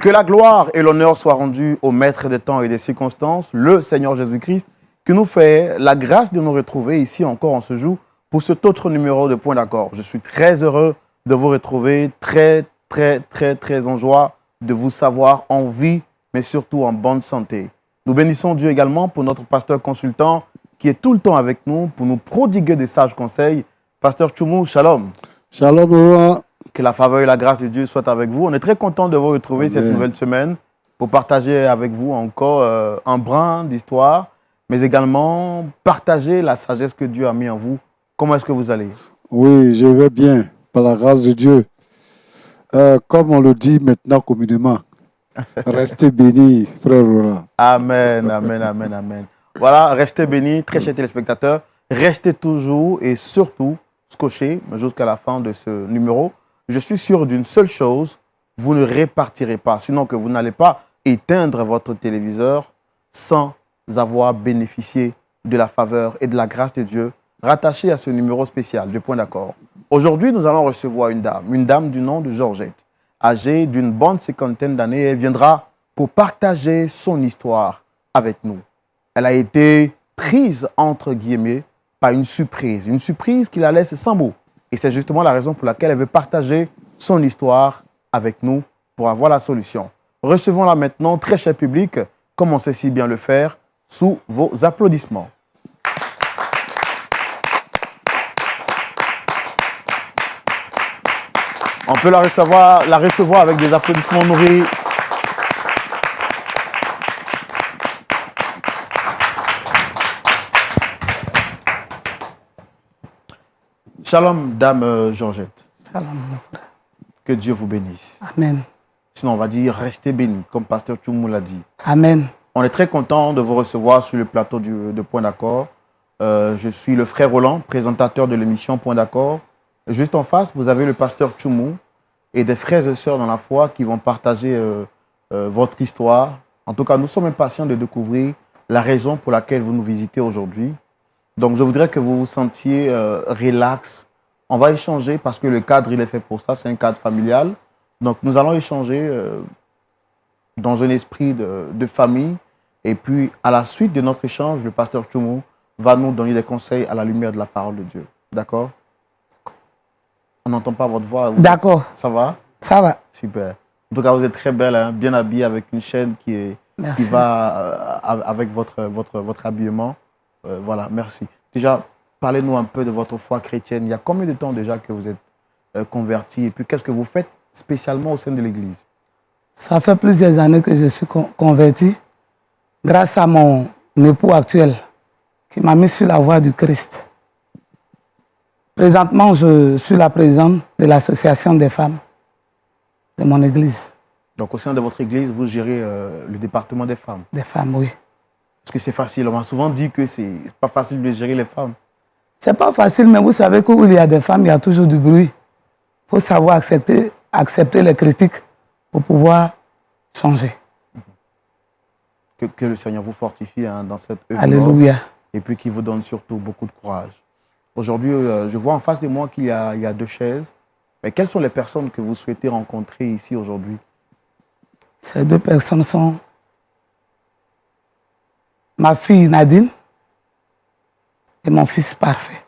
Que la gloire et l'honneur soient rendus au Maître des temps et des circonstances, le Seigneur Jésus-Christ, qui nous fait la grâce de nous retrouver ici encore en ce jour pour cet autre numéro de Point d'accord. Je suis très heureux de vous retrouver, très en joie de vous savoir en vie, mais surtout en bonne santé. Nous bénissons Dieu également pour notre pasteur consultant qui est tout le temps avec nous pour nous prodiguer des sages conseils. Pasteur Tchoumou, shalom. Shalom, roi. Que la faveur et la grâce de Dieu soient avec vous. On est très content de vous retrouver cette nouvelle semaine pour partager avec vous encore un brin d'histoire, mais également partager la sagesse que Dieu a mis en vous. Comment est-ce que vous allez? Oui, je vais bien, par la grâce de Dieu. Comme on le dit maintenant communément, restez bénis, frère Roland. Amen, amen, amen, amen. Voilà, restez bénis, très chers téléspectateurs. Restez toujours et surtout scotchés jusqu'à la fin de ce numéro. Je suis sûr d'une seule chose, vous ne répartirez pas, sinon que vous n'allez pas éteindre votre téléviseur sans avoir bénéficié de la faveur et de la grâce de Dieu rattachée à ce numéro spécial de Point d'accord. Aujourd'hui, nous allons recevoir une dame du nom de Georgette, âgée d'une bonne cinquantaine d'années. Elle viendra pour partager son histoire avec nous. Elle a été prise, entre guillemets, par une surprise qui la laisse sans mots. Et c'est justement la raison pour laquelle elle veut partager son histoire avec nous pour avoir la solution. Recevons-la maintenant, très cher public, comme on sait si bien le faire, sous vos applaudissements. On peut la recevoir avec des applaudissements nourris. Shalom, dame Georgette. Shalom, mon frère. Que Dieu vous bénisse. Amen. Sinon, on va dire restez bénis, comme pasteur Tchoumou l'a dit. Amen. On est très content de vous recevoir sur le plateau de Point d'accord. Je suis le frère Roland, présentateur de l'émission Point d'accord. Juste en face, vous avez le pasteur Tchoumou et des frères et sœurs dans la foi qui vont partager votre histoire. En tout cas, nous sommes impatients de découvrir la raison pour laquelle vous nous visitez aujourd'hui. Donc, je voudrais que vous vous sentiez relax. On va échanger parce que le cadre, il est fait pour ça. C'est un cadre familial. Donc, nous allons échanger dans un esprit de famille. Et puis, à la suite de notre échange, le pasteur Tchoumou va nous donner des conseils à la lumière de la parole de Dieu. D'accord? On n'entend pas votre voix. D'accord. Ça va? Ça va. Super. En tout cas, vous êtes très belle, hein, bien habillée avec une chaîne qui va avec votre habillement. Voilà, merci. Déjà, parlez-nous un peu de votre foi chrétienne. Il y a combien de temps déjà que vous êtes converti? Et puis, qu'est-ce que vous faites spécialement au sein de l'Église? Ça fait plusieurs années que je suis converti grâce à mon époux actuel qui m'a mis sur la voie du Christ. Présentement, je suis la présidente de l'association des femmes de mon église. Donc, au sein de votre église, vous gérez le département des femmes? Des femmes, oui. Parce que c'est facile. On m'a souvent dit que c'est pas facile de gérer les femmes. C'est pas facile, mais vous savez qu'où il y a des femmes, il y a toujours du bruit. Il faut savoir accepter les critiques pour pouvoir changer. Que le Seigneur vous fortifie dans cette œuvre. Alléluia. Et puis qu'il vous donne surtout beaucoup de courage. Aujourd'hui, je vois en face de moi qu'il y a deux chaises. Mais quelles sont les personnes que vous souhaitez rencontrer ici aujourd'hui? Ces deux personnes sont ma fille Nadine et mon fils Parfait.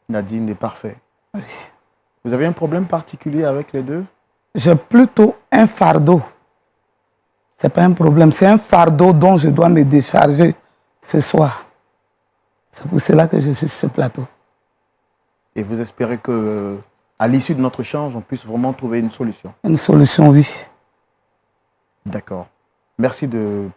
Nadine est parfait. Oui. Vous avez un problème particulier avec les deux? J'ai plutôt un fardeau. Ce n'est pas un problème, c'est un fardeau dont je dois me décharger ce soir. C'est pour cela que je suis sur ce plateau. Et vous espérez qu'à l'issue de notre échange, on puisse vraiment trouver une solution? Une solution, oui. D'accord. Merci de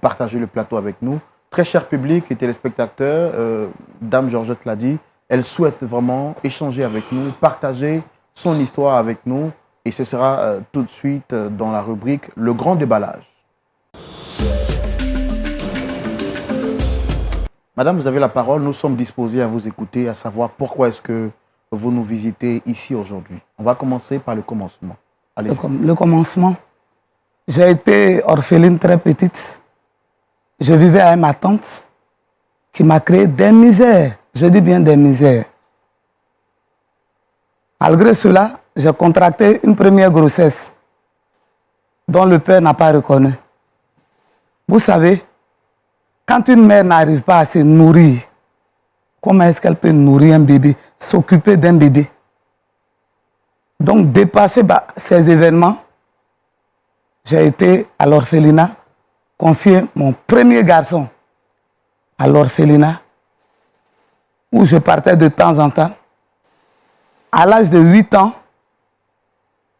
partager le plateau avec nous. Très cher public et téléspectateurs, Dame Georgette l'a dit, elle souhaite vraiment échanger avec nous, partager son histoire avec nous. Et ce sera tout de suite dans la rubrique « Le grand déballage ». Madame, vous avez la parole. Nous sommes disposés à vous écouter, à savoir pourquoi est-ce que vous nous visitez ici aujourd'hui. On va commencer par le commencement. Allez-y. Le commencement. J'ai été orpheline très petite. Je vivais avec ma tante qui m'a créé des misères. Je dis bien des misères. Malgré cela, j'ai contracté une première grossesse. dont le père n'a pas reconnu. Vous savez, quand une mère n'arrive pas à se nourrir, comment est-ce qu'elle peut nourrir un bébé, s'occuper d'un bébé? Donc, dépasser ces événements, j'ai été à l'orphelinat, confié mon premier garçon à l'orphelinat, où je partais de temps en temps. À l'âge de 8 ans,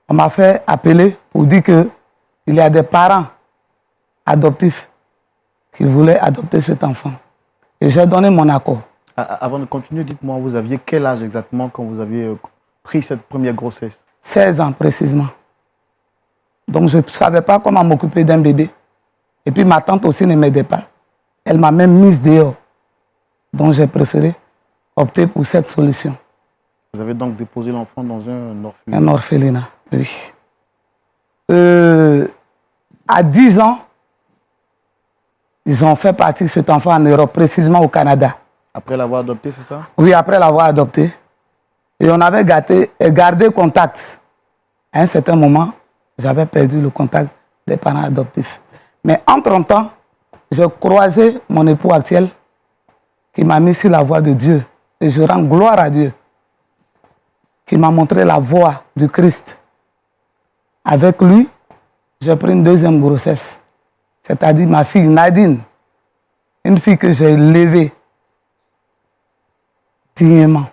on m'a fait appeler pour dire qu'il y a des parents adoptifs qui voulaient adopter cet enfant. Et j'ai donné mon accord. Avant de continuer, dites-moi, vous aviez quel âge exactement quand vous aviez pris cette première grossesse? 16 ans précisément. Donc je ne savais pas comment m'occuper d'un bébé. Et puis ma tante aussi ne m'aidait pas. Elle m'a même mise dehors. Donc j'ai préféré opter pour cette solution. Vous avez donc déposé l'enfant dans un orphelinat? Un orphelinat, oui. À 10 ans, ils ont fait partir cet enfant en Europe, précisément au Canada. Après l'avoir adopté, c'est ça? Oui, après l'avoir adopté. Et on avait gardé contact. À un certain moment, j'avais perdu le contact des parents adoptifs. Mais entre-temps, j'ai croisé mon époux actuel qui m'a mis sur la voie de Dieu. Et je rends gloire à Dieu qui m'a montré la voie du Christ. Avec lui, j'ai pris une deuxième grossesse. C'est-à-dire ma fille Nadine, une fille que j'ai élevée dignement.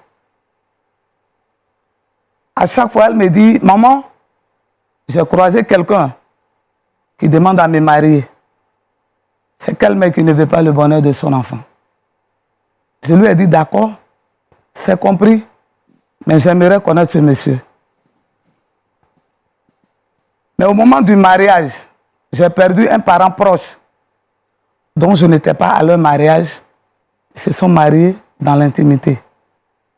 À chaque fois, elle me dit, maman, j'ai croisé quelqu'un qui demande à me marier. C'est quel mec qui ne veut pas le bonheur de son enfant. Je lui ai dit, d'accord, c'est compris, mais j'aimerais connaître ce monsieur. Mais au moment du mariage, j'ai perdu un parent proche dont je n'étais pas à leur mariage. Ils se sont mariés dans l'intimité.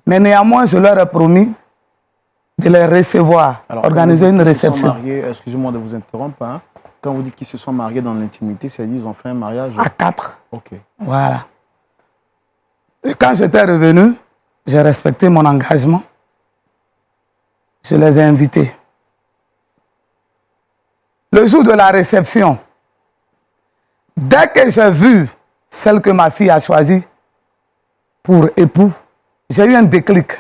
Mais néanmoins, je leur ai promis de les recevoir, Alors, organiser une réception. Excusez-moi de vous interrompre. Hein. Quand vous dites qu'ils se sont mariés dans l'intimité, c'est-à-dire qu'ils ont fait un mariage? À 4. Ok. Voilà. Et quand j'étais revenu, j'ai respecté mon engagement. Je les ai invités. Le jour de la réception, dès que j'ai vu celle que ma fille a choisie pour époux, j'ai eu un déclic.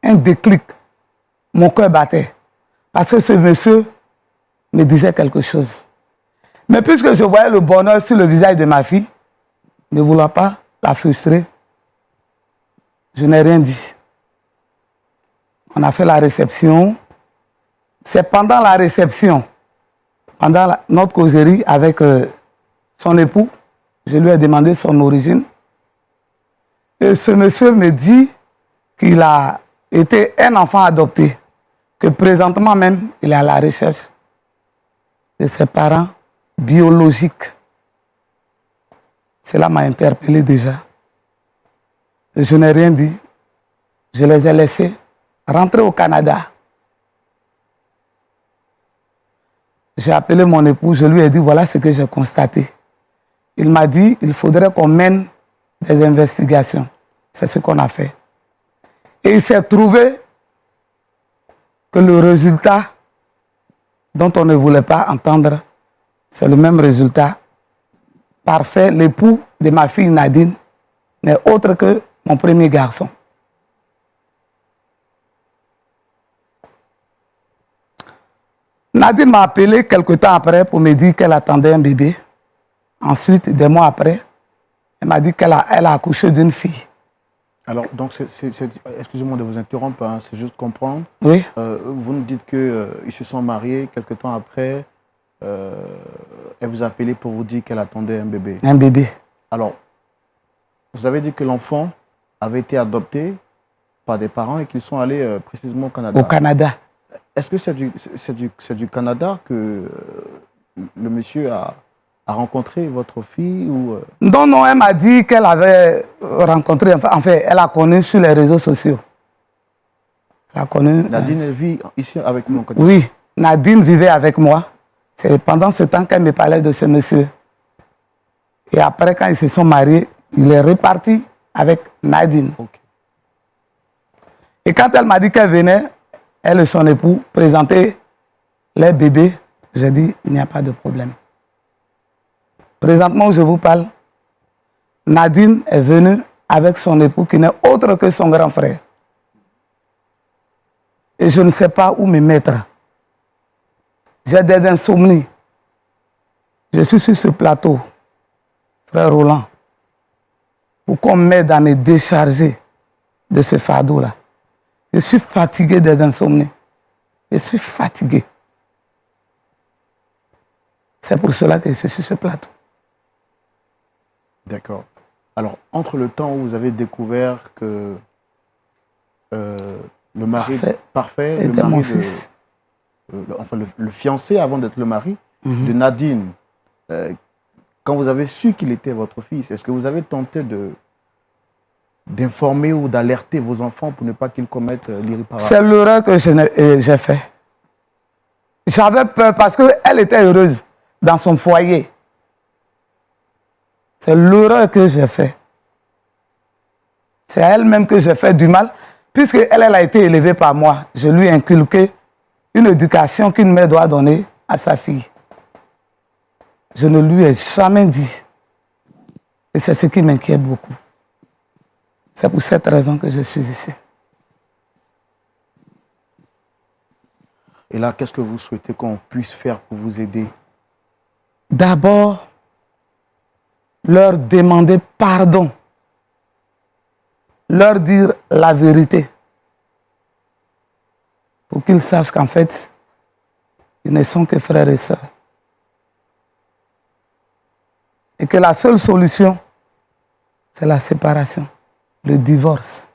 Un déclic. Mon cœur battait. Parce que ce monsieur me disait quelque chose. Mais puisque je voyais le bonheur sur le visage de ma fille, ne voulant pas la frustrer, je n'ai rien dit. On a fait la réception. C'est pendant la réception, pendant notre causerie avec son époux, je lui ai demandé son origine. Et ce monsieur me dit qu'il a été un enfant adopté, que présentement même, il est à la recherche de ses parents biologiques. Cela m'a interpellé déjà. Et je n'ai rien dit. Je les ai laissés rentrer au Canada. J'ai appelé mon époux, je lui ai dit, voilà ce que j'ai constaté. Il m'a dit, il faudrait qu'on mène des investigations. C'est ce qu'on a fait. Et il s'est trouvé que le résultat dont on ne voulait pas entendre, c'est le même résultat. Parfait, l'époux de ma fille Nadine n'est autre que mon premier garçon. Nadine m'a appelé quelque temps après pour me dire qu'elle attendait un bébé. Ensuite, des mois après, elle m'a dit qu'elle a accouché d'une fille. Alors, donc, excusez-moi de vous interrompre, hein, c'est juste comprendre. Oui. Vous nous dites qu'ils se sont mariés, quelque temps après, elle vous a appelé pour vous dire qu'elle attendait un bébé. Un bébé. Alors, vous avez dit que l'enfant avait été adopté par des parents et qu'ils sont allés précisément au Canada. Au Canada. Est-ce que c'est du Canada que le monsieur a rencontré votre fille ou Non, non, elle m'a dit qu'elle avait rencontré, enfin, elle a connu sur les réseaux sociaux. Elle a connu, Nadine, elle vit ici avec nous. Oui, Nadine vivait avec moi. C'est pendant ce temps qu'elle me parlait de ce monsieur. Et après, quand ils se sont mariés, il est reparti avec Nadine. Okay. Et quand elle m'a dit qu'elle venait, elle et son époux présentaient les bébés J'ai dit, il n'y a pas de problème. Présentement où je vous parle, Nadine est venue avec son époux qui n'est autre que son grand frère. Et je ne sais pas où me mettre. J'ai des insomnies. Je suis sur ce plateau, frère Roland, pour qu'on m'aide à me décharger de ce fardeau-là. Je suis fatigué des insomnies. Je suis fatigué. C'est pour cela que je suis sur ce plateau. D'accord. Alors, entre le temps où vous avez découvert que le mari parfait le était mari mon fils. Enfin, le fiancé avant d'être le mari de Nadine, quand vous avez su qu'il était votre fils, est-ce que vous avez tenté d'informer ou d'alerter vos enfants pour ne pas qu'ils commettent l'irréparable? C'est l'erreur que j'ai fait. J'avais peur parce qu'elle était heureuse dans son foyer. C'est l'erreur que j'ai fait. C'est à elle-même que j'ai fait du mal, puisque elle a été élevée par moi. Je lui ai inculqué une éducation qu'une mère doit donner à sa fille. Je ne lui ai jamais dit. Et c'est ce qui m'inquiète beaucoup. C'est pour cette raison que je suis ici. Et là, qu'est-ce que vous souhaitez qu'on puisse faire pour vous aider? D'abord, leur demander pardon. Leur dire la vérité. Pour qu'ils sachent qu'en fait, ils ne sont que frères et sœurs. Et que la seule solution, c'est la séparation, le divorce.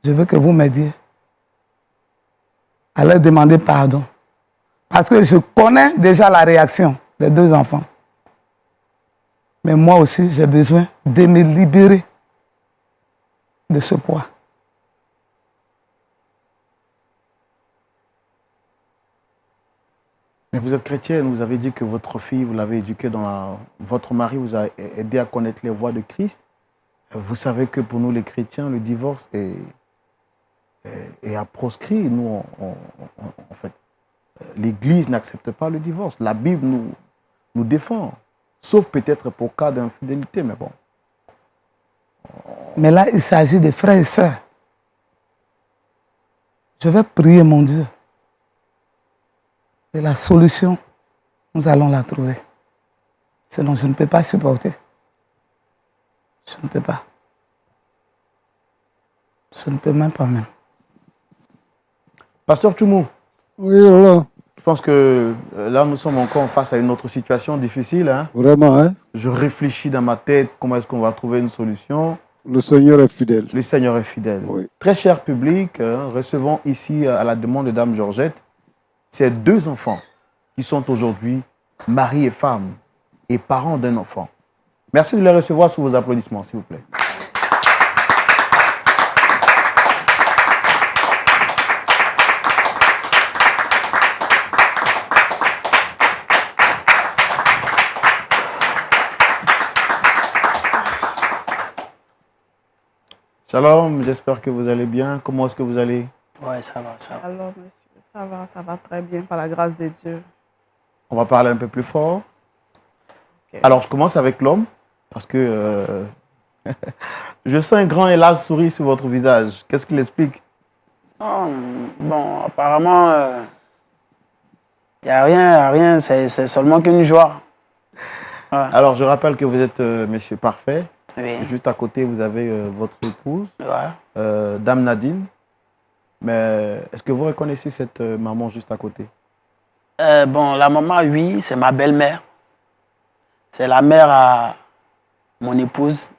Je veux que vous m'aidiez à leur demander pardon. Parce que je connais déjà la réaction des deux enfants. Mais moi aussi, j'ai besoin de me libérer de ce poids. Mais vous êtes chrétienne, vous avez dit que votre fille, vous l'avez éduquée dans la... Votre mari vous a aidé à connaître les voies de Christ. Vous savez que pour nous, les chrétiens, le divorce est à proscrit. Nous, en fait, l'Église n'accepte pas le divorce. La Bible nous défend. Sauf peut-être pour cas d'infidélité, mais bon. Mais là, il s'agit de frères et sœurs. Je vais prier mon Dieu. Et la solution, nous allons la trouver. Sinon, je ne peux pas supporter. Je ne peux pas. Je ne peux même pas même. Pasteur Tchoumou. Oui, Roland. Je pense que là, nous sommes encore face à une autre situation difficile. Hein? Vraiment, hein? Je réfléchis dans ma tête comment est-ce qu'on va trouver une solution. Le Seigneur est fidèle. Le Seigneur est fidèle. Oui. Très cher public, recevons ici, à la demande de Dame Georgette, ces deux enfants qui sont aujourd'hui mari et femme et parents d'un enfant. Merci de les recevoir sous vos applaudissements, s'il vous plaît. Shalom, j'espère que vous allez bien. Comment est-ce que vous allez? Ouais, ça va, ça va. Alors, monsieur, ça va très bien, par la grâce de Dieu. On va parler un peu plus fort. Ok. Alors, je commence avec l'homme, parce que je sens un grand et large sourire sur votre visage. Qu'est-ce qu'il explique? Oh, bon, apparemment, il n'y a rien, c'est seulement qu'une joie. Ouais. Alors, je rappelle que vous êtes monsieur parfait. Oui. Juste à côté, vous avez votre épouse, Ouais. Dame Nadine. Mais est-ce que vous reconnaissez cette maman juste à côté? Bon, la maman, oui, c'est ma belle-mère. C'est la mère à mon épouse.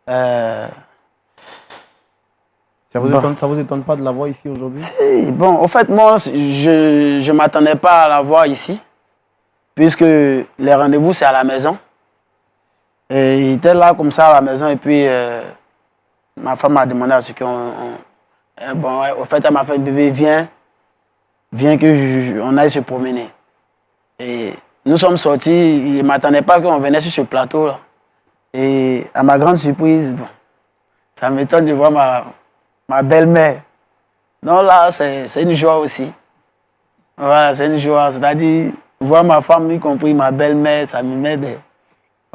Ça vous étonne pas de la voir ici aujourd'hui? Si, bon, au fait, moi, je ne m'attendais pas à la voir ici, puisque les rendez-vous, c'est à la maison. Et il était là comme ça à la maison, et puis ma femme m'a demandé à ce qu'on... bon, ouais, au fait, elle m'a fait, bébé, viens qu'on aille se promener. Et nous sommes sortis, il ne m'attendait pas qu'on venait sur ce plateau-là. Et à ma grande surprise, bon, ça m'étonne de voir ma belle-mère Non, là, c'est une joie aussi. Voilà, c'est une joie. C'est-à-dire, voir ma femme, y compris ma belle-mère, ça me met des...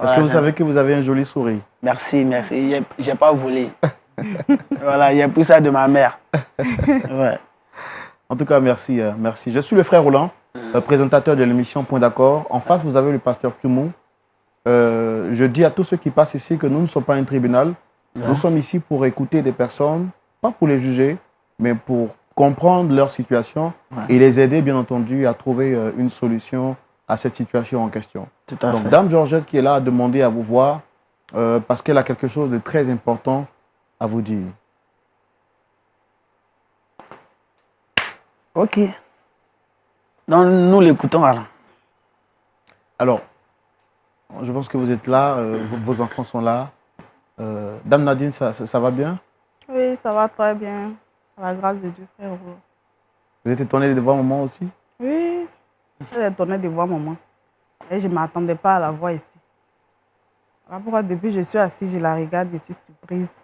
Est-ce que vous savez que vous avez un joli sourire? Merci, merci. J'ai pas volé. Voilà, j'ai pris ça de ma mère. Ouais. En tout cas, merci. Merci. Je suis le frère Roland, présentateur de l'émission Point d'accord. En face, vous avez le pasteur Tumou. Je dis à tous ceux qui passent ici que nous ne sommes pas un tribunal. Nous sommes ici pour écouter des personnes, pas pour les juger, mais pour comprendre leur situation et les aider, bien entendu, à trouver une solution à cette situation en question. Tout à Donc, fait. Dame Georgette qui est là a demandé à vous voir parce qu'elle a quelque chose de très important à vous dire. Ok. Donc, nous l'écoutons alors. Alors, je pense que vous êtes là, vos enfants sont là. Dame Nadine, ça va bien? Oui, ça va très bien. Par la grâce de Dieu, frère. Vous êtes étonné de voir maman aussi? Oui, je suis étonnée de voir maman. Et je ne m'attendais pas à la voir ici. Voilà pourquoi depuis que je suis assise, je la regarde, je suis surprise.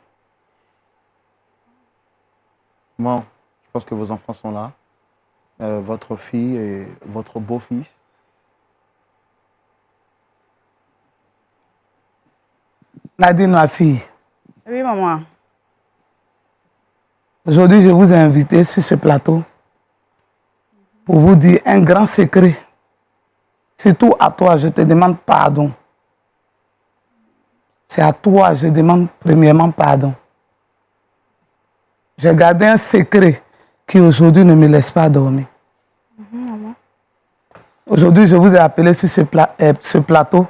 Bon, je pense que vos enfants sont là. Votre fille et votre beau-fils. Nadine, ma fille, Oui, maman. aujourd'hui, je vous ai invité sur ce plateau pour vous dire un grand secret. Surtout à toi, je te demande pardon. C'est à toi, je demande premièrement pardon. J'ai gardé un secret qui aujourd'hui ne me laisse pas dormir. Aujourd'hui, je vous ai appelé sur ce plateau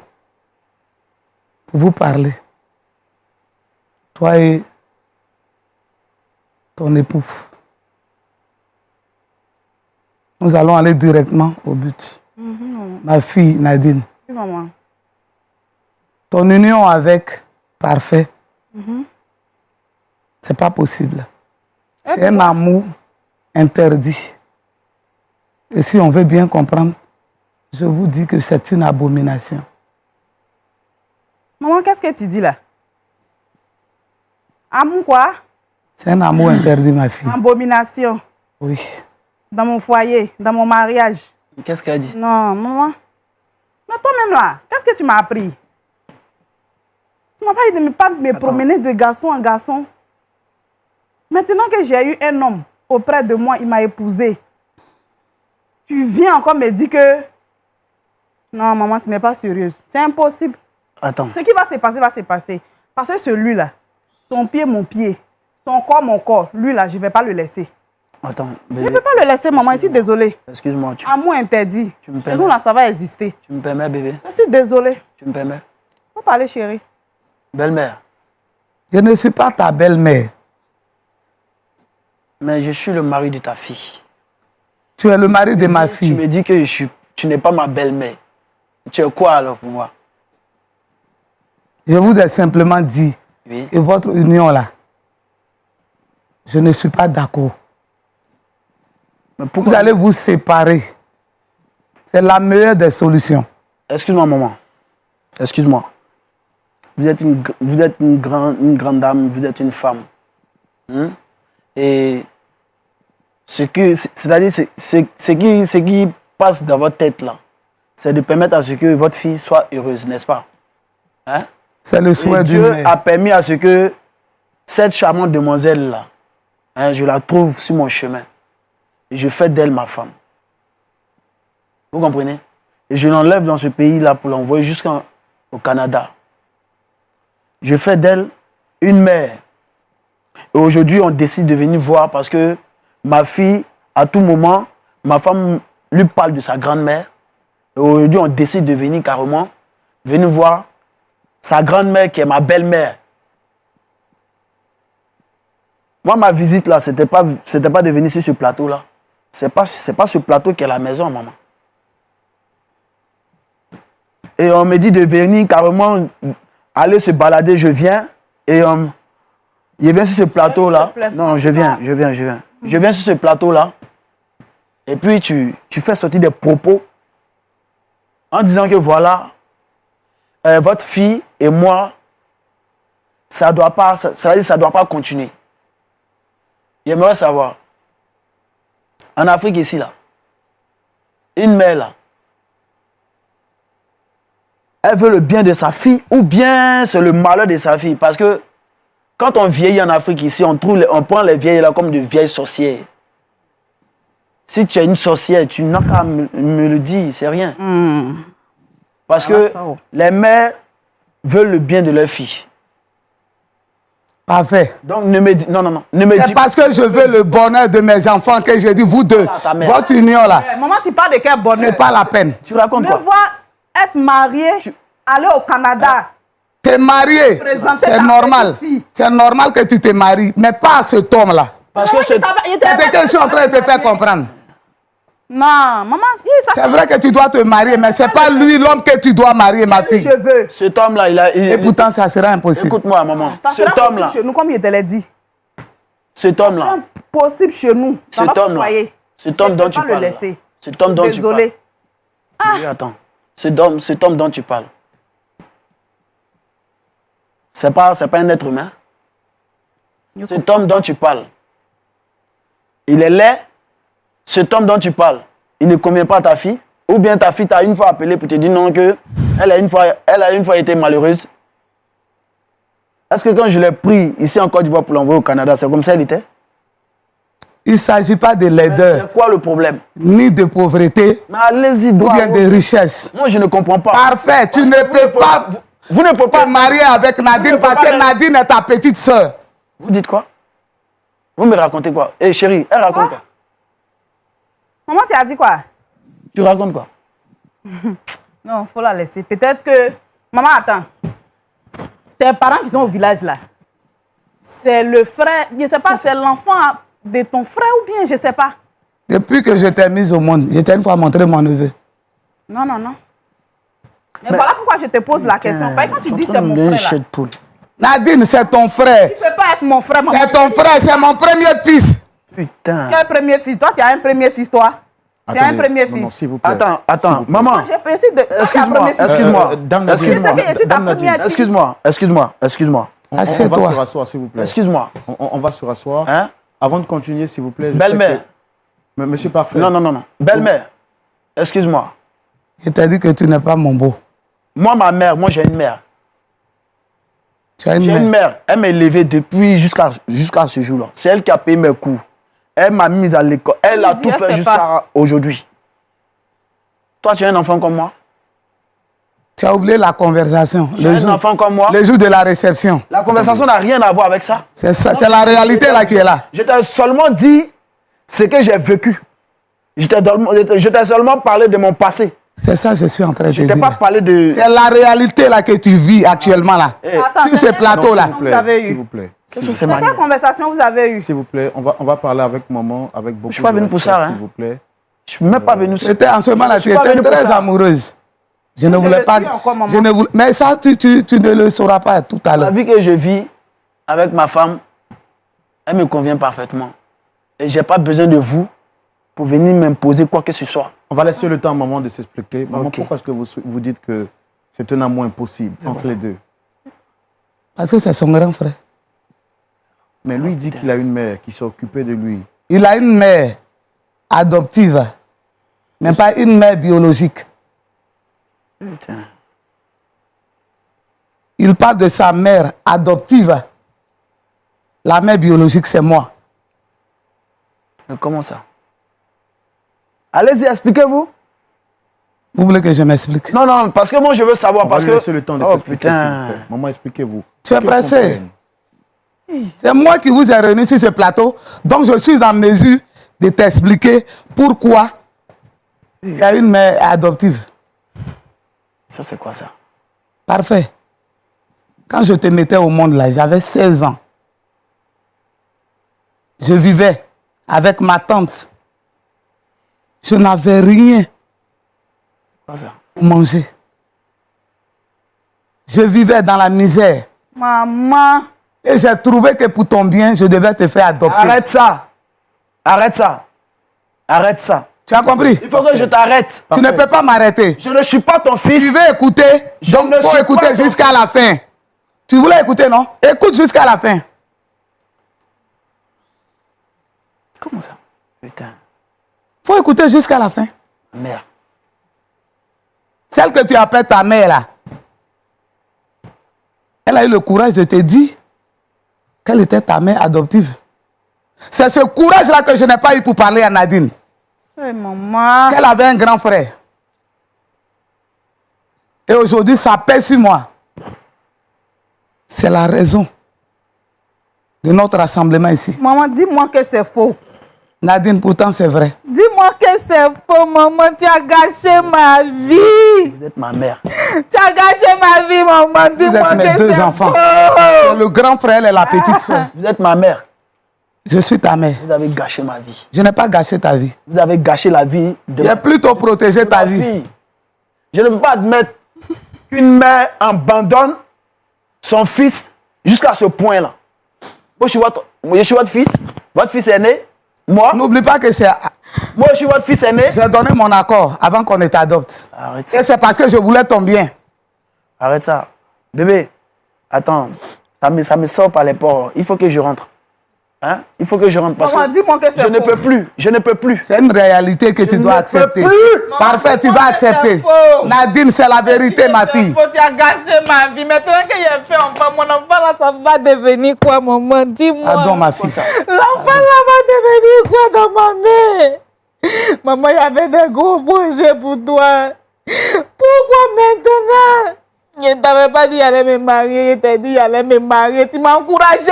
pour vous parler. Toi et ton époux. Nous allons aller directement au but. Ma fille Nadine, Oui, maman. ton union avec Parfait, c'est pas possible. C'est un amour interdit. Et si on veut bien comprendre, je vous dis que c'est une abomination. Maman, qu'est-ce que tu dis là? Amour quoi? C'est un amour interdit, ma fille. Abomination. Oui. Dans mon foyer, dans mon mariage. Qu'est-ce qu'elle dit? Non, maman. Mais toi-même là, qu'est-ce que tu m'as appris? Tu m'as pas dit de me promener de garçon en garçon. Maintenant que j'ai eu un homme auprès de moi, il m'a épousée. Tu viens encore me dire que... Non, maman, tu n'es pas sérieuse. C'est impossible. Attends. Ce qui va se passer, va se passer. Parce que celui-là, son pied, mon pied, son corps, mon corps, lui là, je ne vais pas le laisser. Attends, Je bébé. ne peux pas le laisser, maman. Je suis désolée. Excuse-moi, Amour interdit. Tu me Chez permets? nous, là, ça va exister. tu me permets, bébé? Je suis désolée. Tu me permets? Faut parler, chérie. Belle-mère, Je ne suis pas ta belle-mère. mais je suis le mari de ta fille. Tu es le mari de ma Tu fille. me dis que tu n'es pas ma belle-mère. Tu es quoi alors pour moi? Je vous ai simplement dit Oui. que votre union là, je ne suis pas d'accord. Mais Vous pourquoi? allez vous séparer. C'est la meilleure des solutions. Excuse-moi, maman. Excuse-moi. Vous êtes une grande dame, vous êtes une femme. Et c'est-à-dire, ce qui passe dans votre tête là, c'est de permettre à ce que votre fille soit heureuse, n'est-ce pas? Hein? C'est le Et souhait d'une Dieu mère. a permis à ce que cette charmante demoiselle là, je la trouve sur mon chemin. Et je fais d'elle ma femme. Vous comprenez? Et je l'enlève dans ce pays-là pour l'envoyer jusqu'au Canada. Je fais d'elle une mère. Et aujourd'hui, on décide de venir voir parce que ma fille, à tout moment, ma femme lui parle de sa grand-mère. Et aujourd'hui, on décide de venir carrément, venir voir sa grand-mère qui est ma belle-mère. Moi, ma visite là, c'était pas de venir sur ce plateau-là. C'est pas ce plateau qui est la maison, maman. Et on me dit de venir carrément aller se balader, je viens. Et je viens sur ce plateau-là. Non, je viens. Je viens sur ce plateau-là. Et puis tu fais sortir des propos en disant que voilà, votre fille et moi, ça doit pas continuer. J'aimerais savoir, En Afrique, ici, là. Une mère, là. Elle veut le bien de sa fille ou bien c'est le malheur de sa fille. Parce que quand on vieillit en Afrique, ici, on prend les vieilles là comme de vieilles sorcières. Si tu es une sorcière, tu n'as qu'à me le dire, c'est rien. Parce que les mères veulent le bien de leur fille. Parfait. Donc, ne me dis... Non, non, non. Ne me C'est dis parce que je veux le bonheur de mes enfants que je dis, vous deux, ta mère. votre union là, Maman, tu parles de quel bonheur? c'est pas la peine. Tu racontes Me quoi? voir être marié, aller au Canada. T'es marié, Présenter c'est ta normal. petite fille. C'est normal que tu te maries, mais pas à cet homme-là. Parce que C'est C'est ce que je suis en train de te faire comprendre. Non, maman, ça C'est vrai que tu dois te marier, mais c'est pas lui l'homme que tu dois marier, ma fille. je veux. cet homme-là, Et pourtant, ça sera impossible. Écoute-moi, maman. Ça sera Cet possible homme-là, chez nous, comme je te l'ai dit. cet homme-là, Possible chez nous. Dans cet notre homme-là, foyer. cet homme Je dont peux tu pas le parles. là. laisser. Cet homme dont tu parles. Désolé. Oui, attends. Cet homme dont tu parles. C'est pas un être humain. Cet homme dont tu parles. Il est laid. Cet homme dont tu parles, il ne convient pas à ta fille. Ou bien ta fille t'a une fois appelé pour te dire non que elle a une fois été malheureuse. Est-ce que quand je l'ai pris ici en Côte d'Ivoire pour l'envoyer au Canada, c'est comme ça elle était? Il ne s'agit pas de laideur, C'est quoi le problème? ni de pauvreté, Mais allez-y, ou droit. bien de richesse. Moi, je ne comprends pas. Parfait, tu ne peux pas Vous ne pouvez te pas. marier avec Nadine parce que pas- Nadine est ta petite sœur. Vous dites quoi? Vous me racontez quoi? Eh chérie, elle raconte quoi? Maman, tu as dit quoi? Tu racontes quoi? Non, faut la laisser. Peut-être que... Maman, attends. Tes parents qui sont au village là, c'est le frère, je ne sais pas, c'est l'enfant de ton frère ou bien, je ne sais pas. Depuis que je t'ai mise au monde, je t'ai une fois montré mon neveu. Non, non, non. Mais voilà pourquoi je te pose la question. Parce que quand tu dis c'est mon frère là, de poule. Nadine, c'est ton frère. tu ne peux pas être mon frère. Maman. C'est ton frère, c'est mon premier fils. Putain. Tu as un premier fils. Toi, tu as un premier fils, toi. Tu as un Attendez, premier non, non, fils. s'il vous plaît. Attends, maman. J'ai pensé de... toi, tu as un Excuse-moi, premier fils. excuse-moi. Dame Nadine, Excuse-moi. Je sais que je suis ta Dame Nadine, première fille. Excuse-moi. On va Assieds-toi. se rasseoir, s'il vous plaît. Excuse-moi. On va se rasseoir. Hein? Avant de continuer, s'il vous plaît. je Belle-mère. sais que- Monsieur Parfait. Non. Belle-mère. Excuse-moi. Je t'ai dit que tu n'es pas mon beau. Moi, ma mère, j'ai une mère. Tu as une J'ai une mère. mère. Elle m'a élevé depuis jusqu'à ce jour-là. C'est elle qui a payé mes cours. Elle m'a mise à l'école. Elle a dit, tout elle fait sait jusqu'à aujourd'hui. Toi, tu es un enfant comme moi? Tu as oublié la conversation. Tu es un enfant comme moi? Le jour de la réception. La conversation n'a rien à voir avec ça. C'est ça, c'est la réalité là qui est là. Je t'ai seulement dit ce que j'ai vécu. Je t'ai seulement parlé de mon passé. C'est ça que je suis en train de Je te t'ai pas dire. parlé de... C'est la réalité là que tu vis actuellement là. Attends, Sur c'est ce quelle plateau là. S'il vous Vous avez plaît. eu. S'il vous plaît. Qu'est-ce que c'est, C'est quelle Manu? conversation vous avez eue? S'il vous plaît, on va parler avec maman, avec beaucoup Je suis pas de venu pour respect, ça, hein. s'il vous plaît. Je suis même pas venu... J'étais en ce moment là, Je tu suis pas étais venu pour très ça. amoureuse. Je ne Je voulais le pas. suis encore, maman. Je ne voulais, mais ça, tu ne le sauras pas tout à La l'heure. vie que je vis avec ma femme, elle me convient parfaitement. Et j'ai pas besoin de vous pour venir m'imposer quoi que ce soit. On va laisser le temps à maman de s'expliquer. Maman, Ok. pourquoi est-ce que vous dites que c'est un amour impossible entre les deux? Parce que c'est son grand frère. Mais lui dit qu'il a une mère qui s'est occupée de lui. Il a une mère adoptive, mais pas une mère biologique. Putain. Il parle de sa mère adoptive. La mère biologique, c'est moi. Mais comment ça? Allez-y, expliquez-vous. Vous voulez que je m'explique? Non, parce que moi je veux savoir. On va Parce lui que... laisser le temps de Oh s'expliquer, s'il vous putain. plaît. Maman, expliquez-vous. Tu es Qu'ils pressé. comprennent. C'est moi qui vous ai réunis sur ce plateau, donc je suis en mesure de t'expliquer pourquoi tu as une mère adoptive. Ça c'est quoi ça? Parfait. Quand je te mettais au monde là, j'avais 16 ans. Je vivais avec ma tante. Je n'avais rien Quoi ça? pour manger. Je vivais dans la misère. Maman. Et j'ai trouvé que pour ton bien, je devais te faire adopter. Arrête ça. Arrête ça. Arrête ça. Tu as compris? Il faut que je t'arrête. Tu ne peux pas m'arrêter. Je ne suis pas ton fils. Tu veux écouter? Je Donc, ne faut suis écouter pas ton jusqu'à fils. la fin. Tu voulais écouter, non? Écoute jusqu'à la fin. Comment ça? Putain. faut écouter jusqu'à la fin. Mère. Celle que tu appelles ta mère, là, elle a eu le courage de te dire qu'elle était ta mère adoptive. C'est ce courage-là que je n'ai pas eu pour parler à Nadine. Oui, maman. Qu'elle avait un grand frère. Et aujourd'hui, ça pèse sur moi. C'est la raison de notre rassemblement ici. Maman, dis-moi que c'est faux. Nadine, pourtant, c'est vrai. Dis-moi que c'est faux, maman. Tu as gâché ma vie. Vous êtes ma mère. Tu as gâché ma vie, maman. Vous Dis-moi êtes mes que deux c'est enfants. faux. Le grand frère et la petite soeur. Vous êtes ma mère. Je suis ta mère. Vous avez gâché ma vie. Je n'ai pas gâché ta vie. Vous avez gâché la vie de J'ai plutôt protégé ta ma vie. fille. Je ne peux pas admettre qu'une mère abandonne son fils jusqu'à ce point-là. Moi, je suis votre fils. Votre fils est né. Moi, N'oublie pas que c'est... moi, je suis votre fils aîné. J'ai donné mon accord avant qu'on ne t'adopte. Arrête Et ça. c'est parce que je voulais ton bien. Arrête ça. Bébé, attends. Ça me sort par les pores. Il faut que je rentre. Hein? Il faut que je rentre parce Maman, que dis-moi que c'est je ne faux. peux plus. Je ne peux plus. C'est une réalité que tu ne dois peux accepter. plus. Parfait, tu Maman, vas c'est accepter. faux. Nadine, c'est la vérité, ma C'est fille. faux, tu as gâché ma vie. Maintenant que j'ai fait enfant, mon enfant là, ça va devenir quoi, maman? Dis-moi. Pardon, ma fille. L'enfant là va devenir quoi dans ma mère? Maman, il y avait des gros projets pour toi. Pourquoi maintenant? Je ne t'avais pas dit qu'il allait me marier, je t'ai dit qu'il allait me marier. Tu m'as encouragé.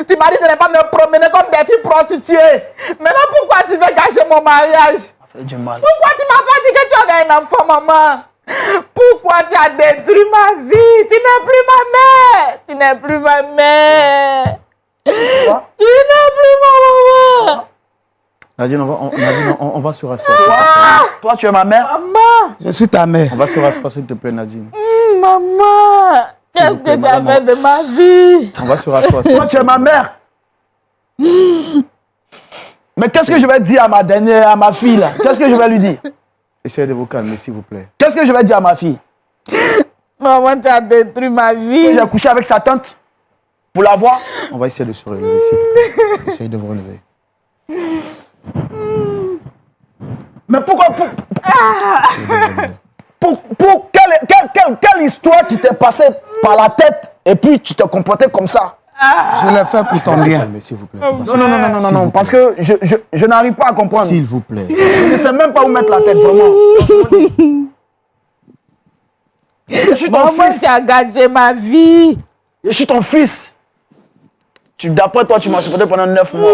Tu m'as dit de ne pas me promener comme des filles prostituées. Maintenant, pourquoi tu veux gâcher mon mariage? Ça fait du mal. Pourquoi tu m'as pas dit que tu avais un enfant, maman? Pourquoi tu as détruit ma vie? Tu n'es plus ma mère. Tu n'es plus ma mère. Quoi? Tu n'es plus ma maman. Nadine, on va se rasseoir. Toi, tu es ma mère. Maman. Je suis ta mère. On va se rasseoir, s'il te plaît, Nadine. Maman. Qu'est-ce vous plaît, que tu as madame. fait de ma vie? On va se rasseoir. Toi, tu es ma mère. Mais qu'est-ce que je vais dire à ma fille là? Qu'est-ce que je vais lui dire? Essayez de vous calmer, s'il vous plaît. Qu'est-ce que je vais dire à ma fille? Maman, tu as détruit ma Que vie. j'ai couché avec sa tante pour la voir? On va essayer de se relever, s'il vous plaît. Essayez de vous relever. Mais pourquoi quelle histoire qui t'est passée par la tête et puis tu t'es comporté comme ça? Je l'ai fait pour ton bien. Calmez, s'il vous plaît. Non, parce que je n'arrive pas à comprendre. S'il vous plaît. Je ne sais même pas où mettre la tête, vraiment. Je suis ton Maman, fils. tu as gâché ma vie. Je suis ton fils. D'après toi, tu m'as supporté pendant 9 mois.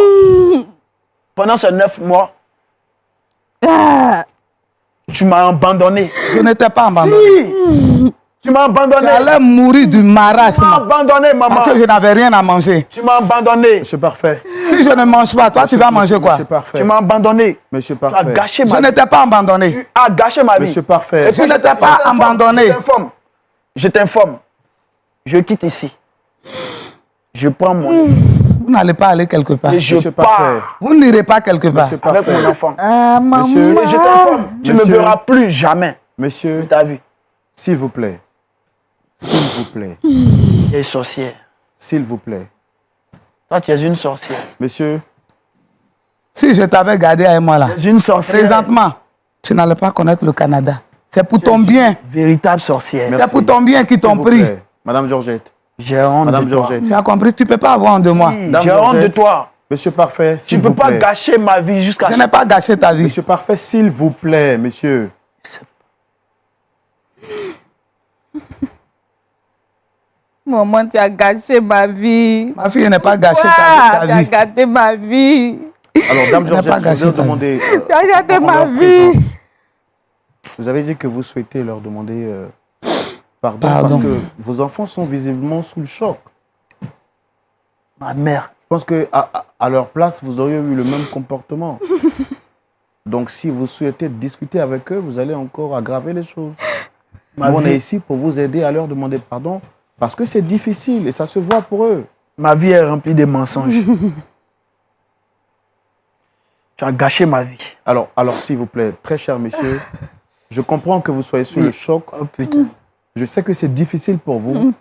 Pendant ces 9 mois, tu m'as abandonné. Je ne t'ai pas abandonné. Si! Tu m'as Tu abandonné. allais mourir du Tu m'as marasme. abandonné, maman. Parce que je n'avais rien à manger. Tu m'as abandonné. Monsieur Parfait. Si je ne mange pas, toi, tu vas manger quoi? Monsieur Parfait. Tu m'as abandonné. Monsieur Tu as Parfait. gâché Je ma ne vie. t'ai pas abandonné. Tu as gâché ma vie. Monsieur Parfait. Et puis, je ne t'ai pas abandonné. Je t'informe. Je t'informe. Je quitte ici. Je prends mon Vous n'allez pas aller quelque part. et je Monsieur Parfait. pars Vous n'irez pas quelque part. Monsieur avec Parfait. mon enfant. Ah, maman. Monsieur. Et je t'informe. Tu ne Monsieur. verras plus jamais. Monsieur, T'as vu? s'il vous plaît. S'il vous plaît. Tu es sorcière. S'il vous plaît. Toi, tu es une sorcière. Monsieur, Si je t'avais gardé avec moi là, Tu es une sorcière. présentement, tu n'allais pas connaître le Canada. C'est pour ton bien. Véritable sorcière. Merci. C'est pour ton bien qu'ils s'il t'ont vous pris. plaît. Madame Georgette. J'ai honte Madame de toi. Georgette. Tu as compris? Tu ne peux pas avoir honte de moi. Si, Dame j'ai honte de Georgette. toi. Monsieur Parfait, Tu s'il ne peux vous pas plaît. gâcher ma vie jusqu'à Je n'ai pas gâché ta vie. Monsieur Parfait, s'il vous plaît, monsieur. Maman, tu as gâché ma vie. Ma fille n'est pas gâchée Ah, ta tu as vie. gâché ma vie. Alors, Dame Je n'ai pas Georgette, je gâché vais vous ta vie. demander. Tu as gâché en ma leur vie. présence. Vous avez dit que vous souhaitez leur demander pardon, Pardon. parce que vos enfants sont visiblement sous le choc. Ma mère. Je pense qu'à leur place, vous auriez eu le même comportement. Donc, si vous souhaitez discuter avec eux, vous allez encore aggraver les choses. Nous, on est ici pour vous aider à leur demander pardon parce que c'est difficile et ça se voit pour eux. Ma vie est remplie de mensonges. Tu as gâché ma vie. Alors s'il vous plaît, très cher monsieur, je comprends que vous soyez sous le choc. Oh putain. Je sais que c'est difficile pour vous.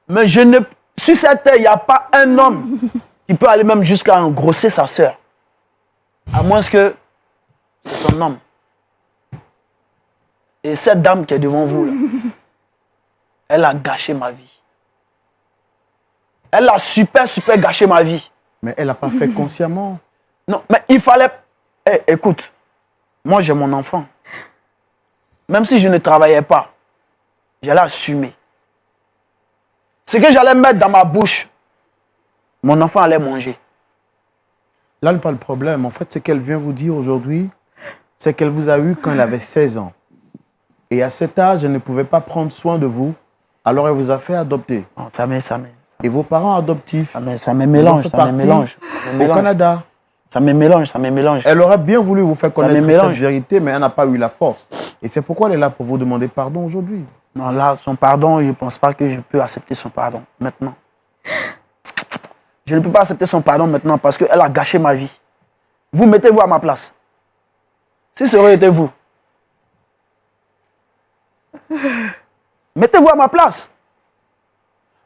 Mais je ne... Sur cette terre, il n'y a pas un homme qui peut aller même jusqu'à engrosser sa sœur. À moins que C'est son homme. Et cette dame qui est devant vous, là, elle a gâché ma vie. Elle a super gâché ma vie. Mais elle n'a pas fait consciemment. Non, mais il fallait... Eh, écoute, moi j'ai mon enfant. Même si je ne travaillais pas, j'allais assumer. Ce que j'allais mettre dans ma bouche, mon enfant allait manger. Là, pas le problème. En fait, ce qu'elle vient vous dire aujourd'hui, c'est qu'elle vous a eu quand elle avait 16 ans. Et à cet âge, elle ne pouvait pas prendre soin de vous. Alors, elle vous a fait adopter. Non, Et vos parents adoptifs, ça me mélange, ça me mélange. au Canada. Ça me mélange. Elle aurait bien voulu vous faire Ça me connaître mélange. cette vérité, mais elle n'a pas eu la force. Et c'est pourquoi elle est là pour vous demander pardon aujourd'hui. Non, là, son pardon, je ne pense pas que je peux accepter son pardon maintenant. Je ne peux pas accepter son pardon maintenant parce qu'elle a gâché ma vie. Vous mettez-vous à ma place. Si ça aurait été vous, mettez-vous à ma place.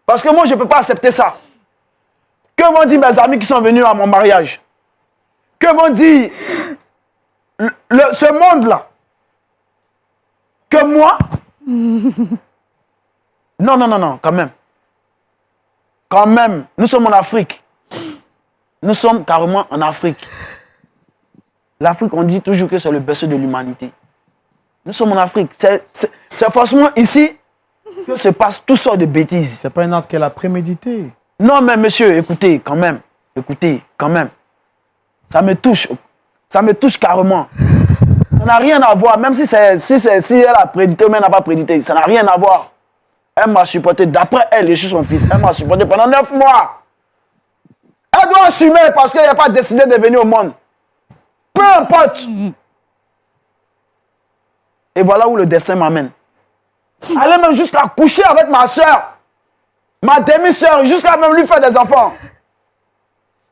Parce que moi, je ne peux pas accepter ça. Que vont dire mes amis qui sont venus à mon mariage? Que vont dire ce monde-là? Que moi? Non, quand même. Quand même, nous sommes en Afrique. Nous sommes carrément en Afrique. L'Afrique, on dit toujours que c'est le berceau de l'humanité. Nous sommes en Afrique. C'est forcément ici que se passe toutes sortes de bêtises. C'est pas un acte qu'elle a prémédité. Non, mais monsieur, écoutez, quand même. Écoutez, quand même. Ça me touche. Ça me touche carrément. Ça n'a rien à voir. Même si elle a prédité ou même elle n'a pas prédité, ça n'a rien à voir. Elle m'a supporté, d'après elle, je suis son fils, elle m'a supporté pendant 9 mois. Elle doit assumer parce qu'elle n'a pas décidé de venir au monde. Peu importe. Et voilà où le destin m'amène. Aller même jusqu'à coucher avec ma soeur, ma demi-soeur, jusqu'à même lui faire des enfants.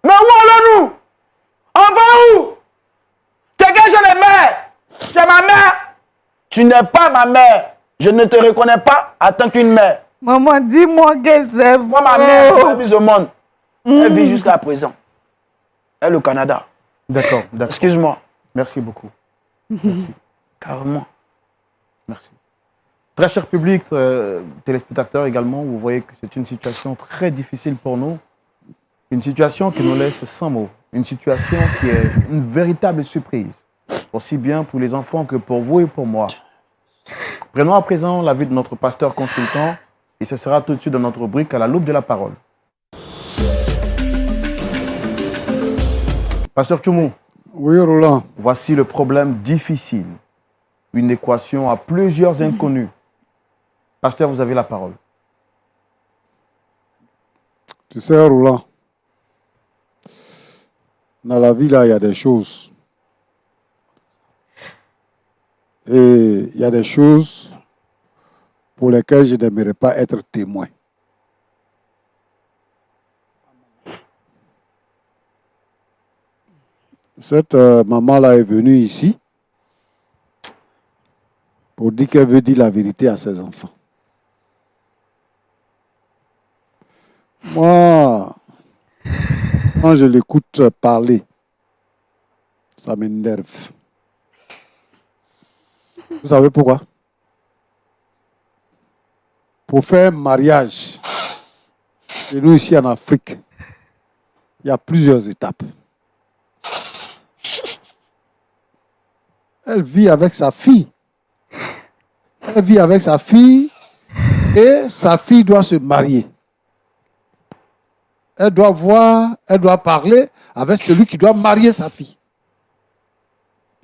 Mais où allons-nous? On va où? Quelqu'un, j'ai les mères. C'est ma mère. Tu n'es pas ma mère. Je ne te reconnais pas en tant qu'une mère. Maman, dis-moi que c'est Moi, ma mère, elle m'a mise au monde. Elle vit jusqu'à présent. Elle est au Canada. D'accord. Excuse-moi. Merci beaucoup. Merci. Carrément. Merci. Très cher public, téléspectateurs également, vous voyez que c'est une situation très difficile pour nous. Une situation qui nous laisse sans mots. Une situation qui est une véritable surprise. Aussi bien pour les enfants que pour vous et pour moi. Prenons à présent l'avis de notre pasteur consultant et ce sera tout de suite dans notre rubrique à la loupe de la parole. Pasteur Tchoumou. Oui, Roland. Voici le problème difficile. Une équation à plusieurs inconnus. Pasteur, vous avez la parole. Tu sais, Roland, dans la vie, là, il y a des choses. Et il y a des choses pour lesquelles je n'aimerais pas être témoin. Cette maman-là est venue ici pour dire qu'elle veut dire la vérité à ses enfants. Moi, quand je l'écoute parler, ça m'énerve. Vous savez pourquoi? Pour faire un mariage, et nous ici en Afrique, il y a plusieurs étapes. Elle vit avec sa fille. Elle vit avec sa fille et sa fille doit se marier. Elle doit voir, elle doit parler avec celui qui doit marier sa fille.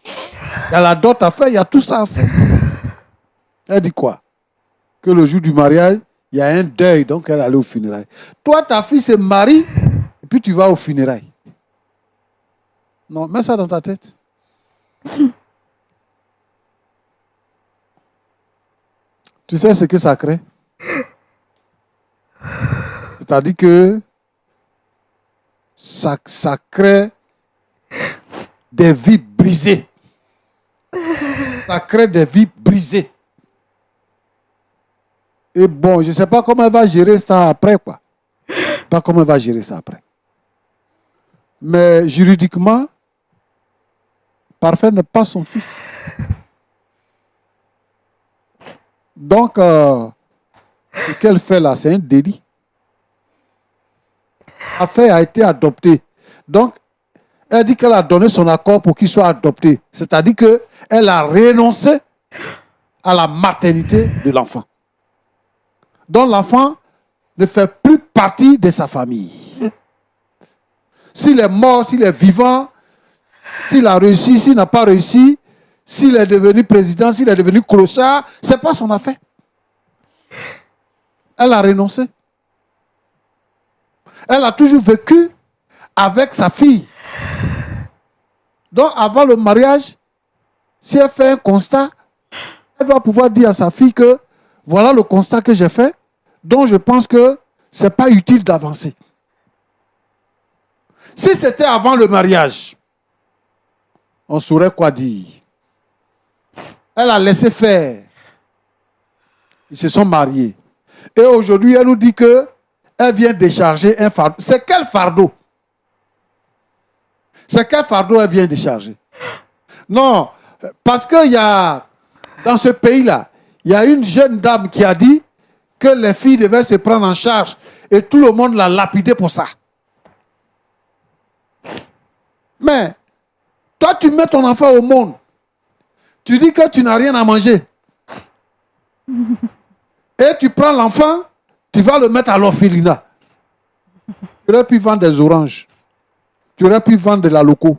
Il y a la dot à faire, il y a tout ça à faire. Elle dit quoi? Que le jour du mariage, il y a un deuil, donc elle allait au funérailles. Toi, ta fille se marie, et puis tu vas au funérailles. Non, mets ça dans ta tête. Tu sais ce que ça crée? C'est-à-dire que ça crée des vies brisées. Ça crée des vies brisées. Et bon, je ne sais pas comment elle va gérer ça après, quoi. Pas comment elle va gérer ça après. Mais juridiquement, parfait n'est pas son fils. Donc, ce qu'elle fait là, c'est un délit. L'affaire a été adoptée. Donc, elle dit qu'elle a donné son accord pour qu'il soit adopté. C'est-à-dire qu'elle a renoncé à la maternité de l'enfant. Donc, l'enfant ne fait plus partie de sa famille. S'il est mort, s'il est vivant, s'il a réussi, s'il n'a pas réussi, s'il est devenu président, s'il est devenu clochard, ce n'est pas son affaire. Elle a renoncé. Elle a toujours vécu avec sa fille. Donc, avant le mariage, si elle fait un constat, elle doit pouvoir dire à sa fille que voilà le constat que j'ai fait, donc je pense que ce n'est pas utile d'avancer. Si c'était avant le mariage, on saurait quoi dire. Elle a laissé faire. Ils se sont mariés. Et aujourd'hui, elle nous dit que elle vient décharger un fardeau. C'est quel fardeau? C'est quel fardeau elle vient décharger? Non, parce qu'il y a, dans ce pays-là, il y a une jeune dame qui a dit que les filles devaient se prendre en charge et tout le monde l'a lapidé pour ça. Mais, toi, tu mets ton enfant au monde. Tu dis que tu n'as rien à manger. Et tu prends l'enfant, tu vas le mettre à l'orphelinat. Tu aurais pu vendre des oranges. Tu aurais pu vendre de la loco.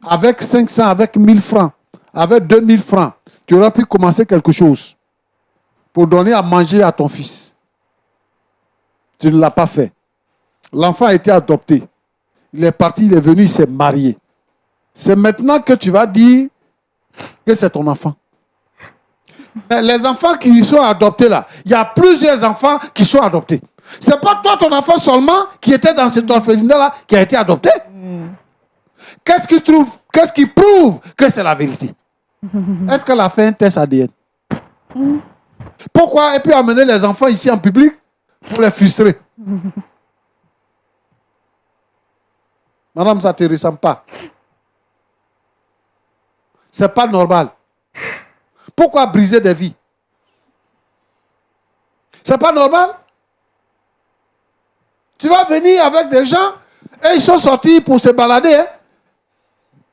Avec 500, avec 1000 francs, avec 2000 francs, tu aurais pu commencer quelque chose pour donner à manger à ton fils. Tu ne l'as pas fait. L'enfant a été adopté. Il est parti, il est venu, il s'est marié. C'est maintenant que tu vas dire que c'est ton enfant. Mais les enfants qui sont adoptés là, il y a plusieurs enfants qui sont adoptés. C'est pas toi, ton enfant seulement, qui était dans cet orphelinat-là, qui a été adopté. Qu'est-ce qui prouve que c'est la vérité? Est-ce qu'elle a fait un test ADN? Pourquoi elle peut amener les enfants ici en public pour les frustrer? Madame, ça ne te ressemble pas. C'est pas normal. Pourquoi briser des vies? C'est pas normal. Tu vas venir avec des gens et ils sont sortis pour se balader. Hein?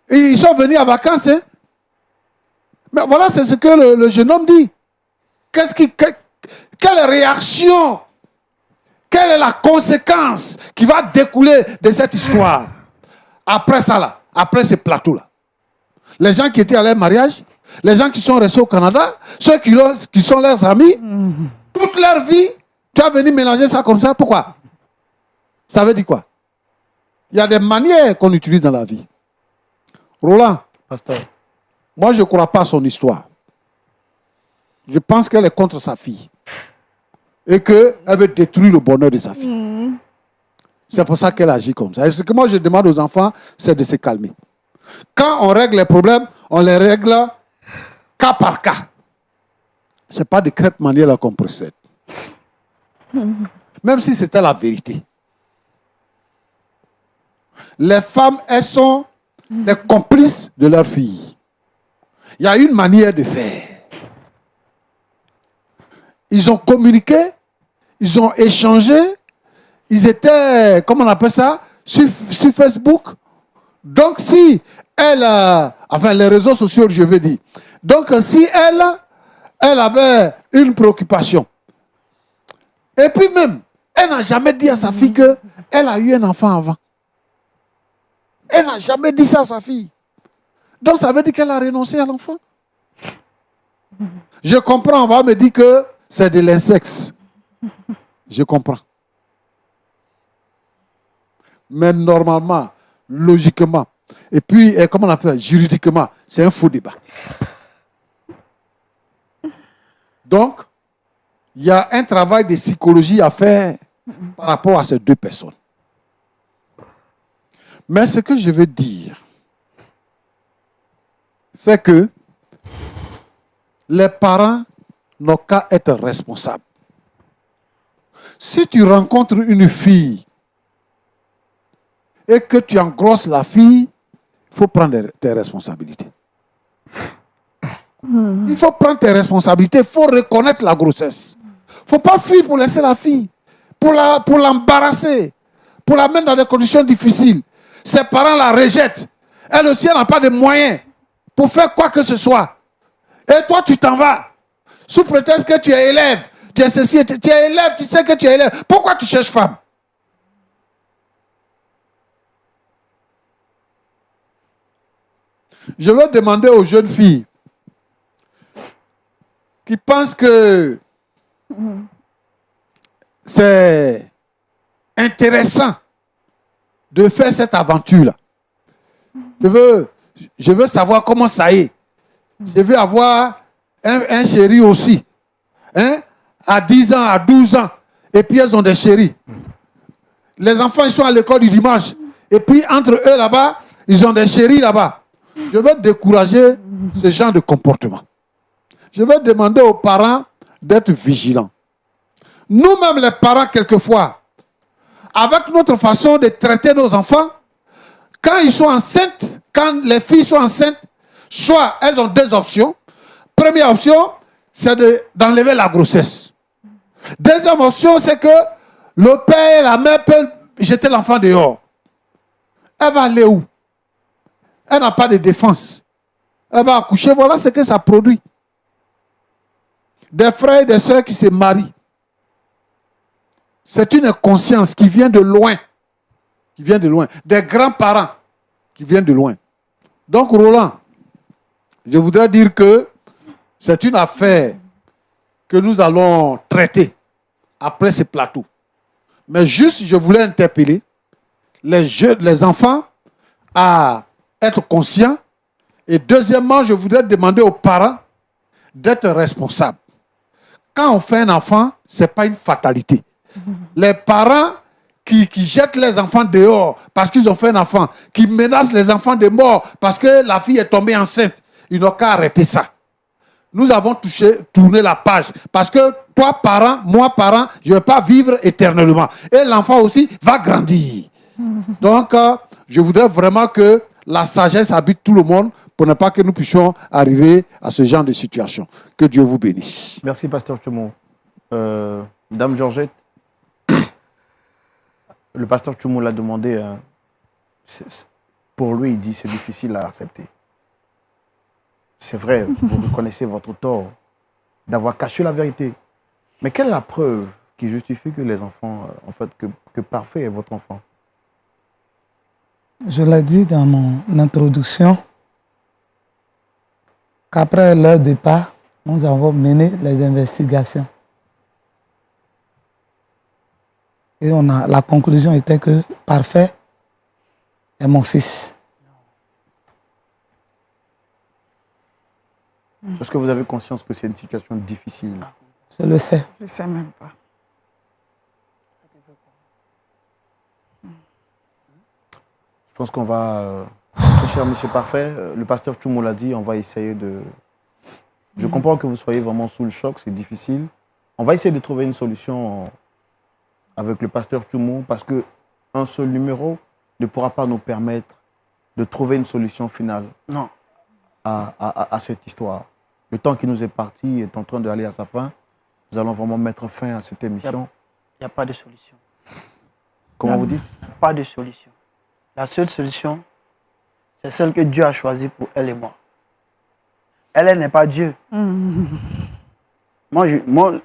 Et ils sont venus en vacances. Hein? Mais voilà, c'est ce que le jeune homme dit. Quelle réaction? Quelle est la conséquence qui va découler de cette histoire? Après ça, là, après ce plateau-là. Les gens qui étaient à leur mariage, les gens qui sont restés au Canada, ceux qui sont leurs amis, toute leur vie, tu as venu mélanger ça comme ça. Pourquoi? Ça veut dire quoi? Il y a des manières qu'on utilise dans la vie. Roland, Pasteur. moi je ne crois pas à son histoire. Je pense qu'elle est contre sa fille. Et qu'elle veut détruire le bonheur de sa fille. C'est pour ça qu'elle agit comme ça. Et ce que moi je demande aux enfants, c'est de se calmer. Quand on règle les problèmes, on les règle cas par cas. Ce n'est pas de cette manière-là qu'on procède. Même si c'était la vérité. Les femmes, elles sont les complices de leurs filles. Il y a une manière de faire. Ils ont communiqué, ils ont échangé, ils étaient, comment on appelle ça, sur Facebook. Donc si elle, enfin les réseaux sociaux, je veux dire. Donc si elle avait une préoccupation, et puis même, elle n'a jamais dit à sa fille qu'elle a eu un enfant avant. Elle n'a jamais dit ça à sa fille. Donc ça veut dire qu'elle a renoncé à l'enfant. Je comprends, on va me dire que c'est de l'incexe. Je comprends. Mais normalement, logiquement, et puis, comment on appelle ça, juridiquement, c'est un faux débat. Donc, il y a un travail de psychologie à faire par rapport à ces deux personnes. Mais ce que je veux dire, c'est que les parents n'ont qu'à être responsables. Si tu rencontres une fille et que tu engrosses la fille, il Il faut prendre tes responsabilités. Il faut prendre tes responsabilités. Il faut reconnaître la grossesse. Il ne faut pas fuir pour laisser la fille, pour l'embarrasser, pour la mettre dans des conditions difficiles. Ses parents la rejettent. Elle aussi, elle n'a pas de moyens pour faire quoi que ce soit. Et toi, tu t'en vas. Sous prétexte que tu es élève. Tu es ceci, tu es élève, tu sais que tu es élève. Pourquoi tu cherches femme? Je veux demander aux jeunes filles qui pensent que c'est intéressant de faire cette aventure-là. Je veux savoir comment ça est. Je veux avoir un chéri aussi. Hein? À 10 ans, à 12 ans. Et puis, elles ont des chéris. Les enfants, ils sont à l'école du dimanche. Et puis, entre eux, là-bas, ils ont des chéris là-bas. Je veux décourager ce genre de comportement. Je veux demander aux parents d'être vigilants. Nous-mêmes, les parents, quelquefois, avec notre façon de traiter nos enfants, quand ils sont enceintes, quand les filles sont enceintes, soit elles ont deux options. Première option, c'est d'enlever la grossesse. Deuxième option, c'est que le père et la mère peuvent jeter l'enfant dehors. Elle va aller où? Elle n'a pas de défense. Elle va accoucher, voilà ce que ça produit. Des frères et des sœurs qui se marient. C'est une conscience qui vient de loin. Qui vient de loin. Des grands-parents qui viennent de loin. Donc, Roland, je voudrais dire que c'est une affaire que nous allons traiter après ce plateau. Mais juste, je voulais interpeller les enfants à être conscients. Et deuxièmement, je voudrais demander aux parents d'être responsables. Quand on fait un enfant, ce n'est pas une fatalité. Les parents qui jettent les enfants dehors parce qu'ils ont fait un enfant, qui menacent les enfants de mort parce que la fille est tombée enceinte, ils n'ont qu'à arrêter ça. Nous avons tourné la page. Parce que toi, parent, moi, parent, je ne vais pas vivre éternellement. Et l'enfant aussi va grandir. Donc, je voudrais vraiment que la sagesse habite tout le monde pour ne pas que nous puissions arriver à ce genre de situation. Que Dieu vous bénisse. Merci, Pasteur Tchoumou. Dame Georgette, le pasteur Tchoumou l'a demandé. Pour lui, il dit c'est difficile à accepter. C'est vrai, vous reconnaissez votre tort d'avoir caché la vérité. Mais quelle est la preuve qui justifie que les enfants, en fait, que parfait est votre enfant? Je l'ai dit dans mon introduction qu'après leur départ, nous avons mené les investigations. Et la conclusion était que parfait est mon fils. Est-ce que vous avez conscience que c'est une situation difficile? Je le sais. Je ne sais même pas. Je pense qu'on va, très cher Monsieur Parfait, le pasteur Tchoumou l'a dit, on va essayer de... Je comprends que vous soyez vraiment sous le choc, c'est difficile. On va essayer de trouver une solution avec le pasteur Tchoumou parce qu'un seul numéro ne pourra pas nous permettre de trouver une solution finale Non. à cette histoire. Le temps qui nous est parti est en train d'aller à sa fin. Nous allons vraiment mettre fin à cette émission. Il n'y a pas de solution. Comment vous dites? Pas de solution. La seule solution, c'est celle que Dieu a choisie pour elle et moi. Elle n'est pas Dieu. Moi,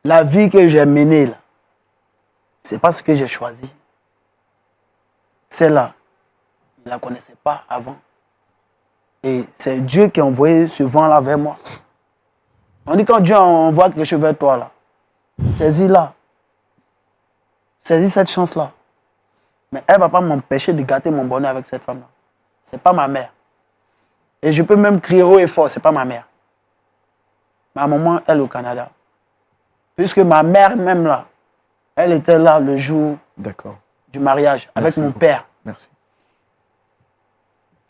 la vie que j'ai menée, là, c'est pas ce que j'ai choisi. Celle-là, je ne la connaissais pas avant. Et c'est Dieu qui a envoyé ce vent-là vers moi. On dit quand Dieu envoie quelque chose vers toi, là, saisis-la. Saisis cette chance-là. Mais elle ne va pas m'empêcher de gâter mon bonheur avec cette femme-là. Ce n'est pas ma mère. Et je peux même crier haut et fort, ce n'est pas ma mère. Ma maman, elle est au Canada. Puisque ma mère même là, elle était là le jour du mariage avec Merci mon beaucoup. père. Merci.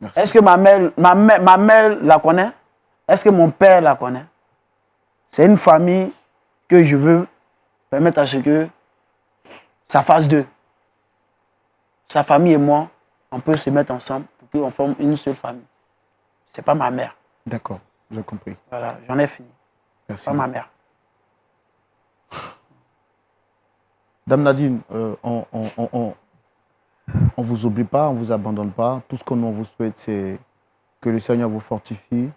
Merci. Est-ce que ma mère la connaît? Est-ce que mon père la connaît? C'est une famille que je veux permettre à ce que ça fasse deux. Sa famille et moi, on peut se mettre ensemble pour qu'on forme une seule famille. C'est pas ma mère. D'accord, j'ai compris. Voilà, j'en ai fini. Merci. Pas ma mère. Dame Nadine, on vous oublie pas, on vous abandonne pas. Tout ce que nous on vous souhaite, c'est que le Seigneur vous fortifie.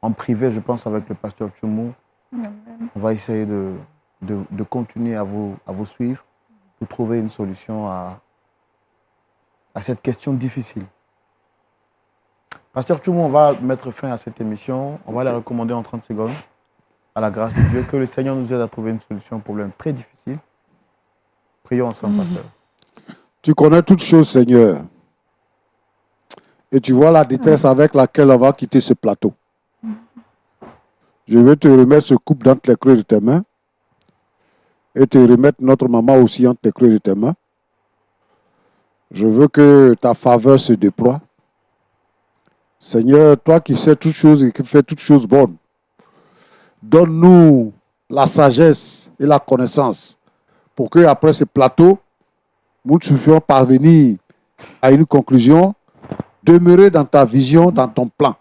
En privé, je pense, avec le pasteur Tchoumou, on va essayer de continuer à vous suivre pour trouver une solution à cette question difficile. Pasteur Tchoumou, on va mettre fin à cette émission. On va la recommander en 30 secondes. À la grâce de Dieu, que le Seigneur nous aide à trouver une solution au problème très difficile. Prions ensemble, pasteur. Tu connais toutes choses, Seigneur. Et tu vois la détresse avec laquelle on va quitter ce plateau. Je vais te remettre ce couple dans les creux de tes mains et te remettre notre maman aussi entre les creux de tes mains. Je veux que ta faveur se déploie. Seigneur, toi qui sais toutes choses et qui fais toutes choses bonnes, donne-nous la sagesse et la connaissance pour que après ce plateau, nous puissions parvenir à une conclusion, demeurer dans ta vision, dans ton plan.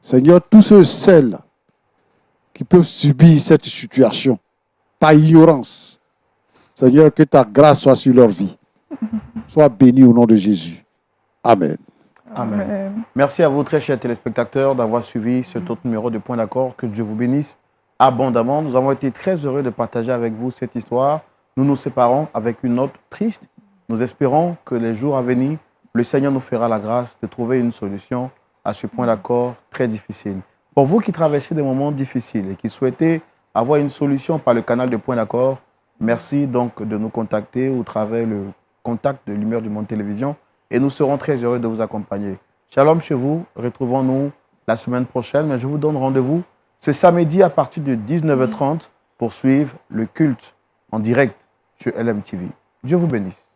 Seigneur, tous ceux, celles qui peuvent subir cette situation par ignorance, Seigneur, que ta grâce soit sur leur vie. Sois béni au nom de Jésus. Amen. Amen. Merci à vous, très chers téléspectateurs, d'avoir suivi cet autre numéro de Point d'accord. Que Dieu vous bénisse abondamment. Nous avons été très heureux de partager avec vous cette histoire. Nous nous séparons avec une note triste. Nous espérons que les jours à venir, le Seigneur nous fera la grâce de trouver une solution à ce point d'accord très difficile. Pour vous qui traversez des moments difficiles et qui souhaitez avoir une solution par le canal de Point d'accord, merci donc de nous contacter au travers le contact de Lumière du Monde Télévision et nous serons très heureux de vous accompagner. Shalom chez vous, retrouvons-nous la semaine prochaine, mais je vous donne rendez-vous ce samedi à partir de 19h30 pour suivre le culte en direct sur LMTV. Dieu vous bénisse.